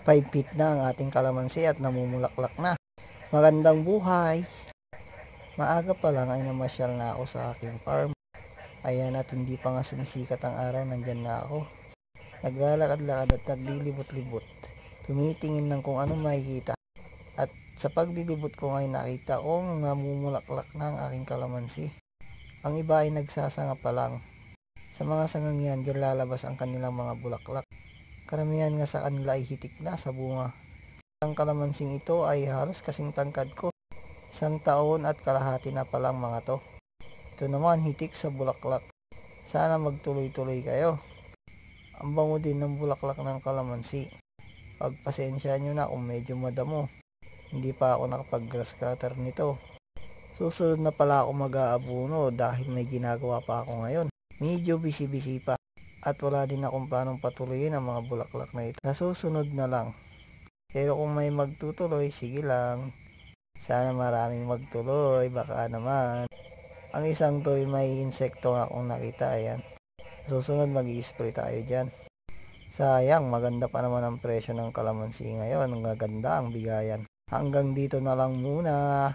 5 feet na ang ating kalamansi at namumulaklak na. Magandang buhay! Maaga pa lang ay namasyal na ako sa aking farm. Ayan, at hindi pa nga sumisikat ang araw, nandyan na ako. Naglalakad-lakad at naglilibot-libot. Tumitingin ng kung ano makikita. At sa paglilibot ko ngayon nakita kong namumulaklak na ang aking kalamansi. Ang iba ay nagsasanga pa lang. Sa mga sangang yan, dyan lalabas ang kanilang mga bulaklak. Karamihan nga sa kanila ay hitik na sa bunga. Ang kalamansing ito ay halos kasing tangkad ko. 1 taon at kalahati na palang mga to. Ito naman hitik sa bulaklak. Sana magtuloy-tuloy kayo. Ang bango din ng bulaklak ng kalamansi. Pagpasensya nyo na kung medyo madamo. Hindi pa ako nakapag-grass cutter nito. Susunod na pala ako mag-aabuno dahil may ginagawa pa ako ngayon. Medyo busy pa. At wala din akong planong patuloyin ang mga bulaklak na ito. Sa susunod na lang. Pero kung may magtutuloy, sige lang. Sana maraming magtuloy, baka naman. Ang isang toy may insekto nga akong nakita, ayan. Susunod mag-i-spray tayo dyan. Sayang, maganda pa naman ang presyo ng kalamansi ngayon. Ang gaganda ang bigayan. Hanggang dito na lang muna.